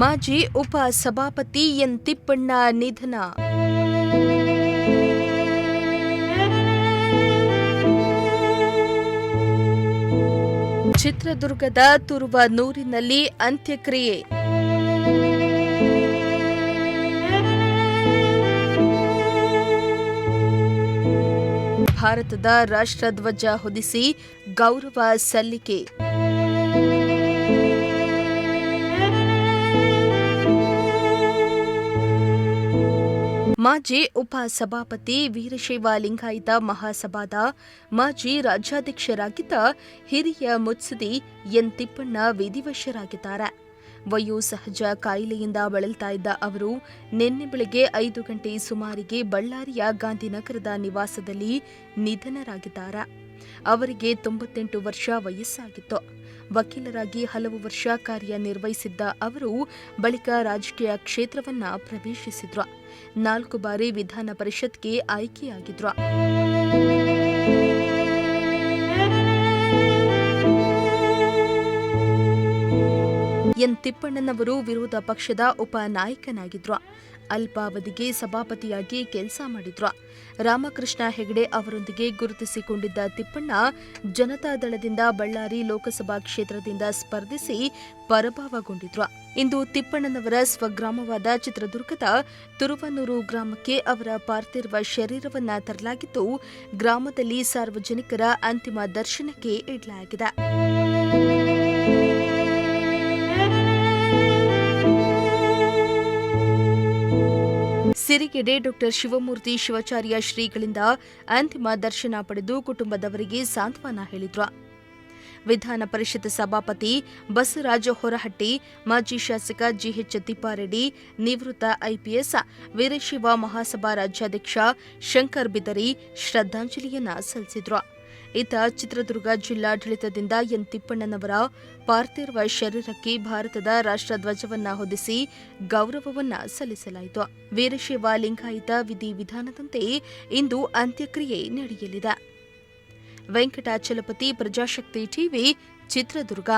ಮಾಜಿ ಉಪ ಸಭಾಪತಿ ಎನ್ ತಿಪ್ಪಣ್ಣ ನಿಧನ. ಚಿತ್ರದುರ್ಗದ ತುರುವನೂರಿನಲ್ಲಿ ಅಂತ್ಯಕ್ರಿಯೆ. ಭಾರತದ ರಾಷ್ಟ್ರಧ್ವಜ ಹೊದಿಸಿ ಗೌರವ ಸಲ್ಲಿಕೆ. ಮಾಜಿ ಉಪ ಸಭಾಪತಿ ವೀರಶೈವ ಲಿಂಗಾಯತ ಮಹಾಸಭಾದ ಮಾಜಿ ರಾಜ್ಯಾಧ್ಯಕ್ಷರಾಗಿದ್ದ ಹಿರಿಯ ಮುತ್ಸದಿ ಎನ್ ತಿಪ್ಪಣ್ಣ ವಿಧಿವಶರಾಗಿದ್ದಾರೆ. ವಯೋಸಹಜ ಕಾಯಿಲೆಯಿಂದ ಬಳಲ್ತಾ ಇದ್ದ ಅವರು ನಿನ್ನೆ ಬೆಳಗ್ಗೆ 5 ಗಂಟೆ ಸುಮಾರಿಗೆ ಬಳ್ಳಾರಿಯ ಗಾಂಧಿನಗರದ ನಿವಾಸದಲ್ಲಿ ನಿಧನರಾಗಿದ್ದಾರೆ. ಅವರಿಗೆ 98 ವರ್ಷ ವಯಸ್ಸಾಗಿತ್ತು. ವಕೀಲರಾಗಿ ಹಲವು ವರ್ಷ ಕಾರ್ಯನಿರ್ವಹಿಸಿದ್ದ ಅವರು ಬಳಿಕ ರಾಜಕೀಯ ಕ್ಷೇತ್ರವನ್ನ ಪ್ರವೇಶಿಸಿದ್ರು. 4 ಬಾರಿ ವಿಧಾನ ಪರಿಷತ್ಗೆ ಆಯ್ಕೆಯಾಗಿದ್ರು. ಎನ್ ತಿಪ್ಪಣ್ಣನವರು ವಿರೋಧ ಪಕ್ಷದ ಉಪ ನಾಯಕನಾಗಿದ್ರು. ಅಲ್ಪಾವಧಿಗೆ ಸಭಾಪತಿಯಾಗಿ ಕೆಲಸ ಮಾಡಿದ್ರು. ರಾಮಕೃಷ್ಣ ಹೆಗಡೆ ಅವರೊಂದಿಗೆ ಗುರುತಿಸಿಕೊಂಡಿದ್ದ ತಿಪ್ಪಣ್ಣ ಜನತಾದಳದಿಂದ ಬಳ್ಳಾರಿ ಲೋಕಸಭಾ ಕ್ಷೇತ್ರದಿಂದ ಸ್ಪರ್ಧಿಸಿ ಪರಾಭವಗೊಂಡಿದ್ರು. ಇಂದು ತಿಪ್ಪಣ್ಣನವರ ಸ್ವಗ್ರಾಮವಾದ ಚಿತ್ರದುರ್ಗದ ತುರುವನೂರು ಗ್ರಾಮಕ್ಕೆ ಅವರ ಪಾರ್ಥಿವ ಶರೀರವನ್ನ ತರಲಾಗಿದ್ದು, ಗ್ರಾಮದಲ್ಲಿ ಸಾರ್ವಜನಿಕರ ಅಂತಿಮ ದರ್ಶನಕ್ಕೆ ಇಡಲಾಗಿದೆ. ಸಿರಿಗೆರೆ ಡಾ ಶಿವಮೂರ್ತಿ ಶಿವಾಚಾರ್ಯ ಶ್ರೀಗಳಿಂದ ಅಂತಿಮ ದರ್ಶನ ಪಡೆದು ಕುಟುಂಬದವರಿಗೆ ಸಾಂತ್ವನ ಹೇಳಿದ್ರು. ವಿಧಾನ ಪರಿಷತ್ ಸಭಾಪತಿ ಬಸವರಾಜ ಹೊರಹಟ್ಟಿ, ಮಾಜಿ ಶಾಸಕ ಜಿಎಚ್ ತಿಪ್ಪಾರೆಡ್ಡಿ, ನಿವೃತ್ತ ಐಪಿಎಸ್ ವೀರಶೈವ ಮಹಾಸಭಾ ರಾಜ್ಯಾಧ್ಯಕ್ಷ ಶಂಕರ್ ಬಿದರಿ ಶ್ರದ್ಧಾಂಜಲಿಯನ್ನ ಸಲ್ಲಿಸಿದ್ರು. ಇತ್ತ ಚಿತ್ರದುರ್ಗ ಜಿಲ್ಲಾಡಳಿತದಿಂದ ಎನ್ ತಿಪ್ಪಣ್ಣನವರ ಪಾರ್ಥಿವ ಶರೀರಕ್ಕೆ ಭಾರತದ ರಾಷ್ಟ್ರಧ್ವಜವನ್ನ ಹೊದಿಸಿ ಗೌರವವನ್ನ ಸಲ್ಲಿಸಲಾಯಿತು. ವೀರಶೈವ ಲಿಂಗಾಯತ ವಿಧಿವಿಧಾನದಂತೆ ಇಂದು ಅಂತ್ಯಕ್ರಿಯೆ ನಡೆಯಲಿದೆ. ವೆಂಕಟಾಚಲಪತಿ, ಪ್ರಜಾಶಕ್ತಿ ಟಿವಿ, ಚಿತ್ರದುರ್ಗ.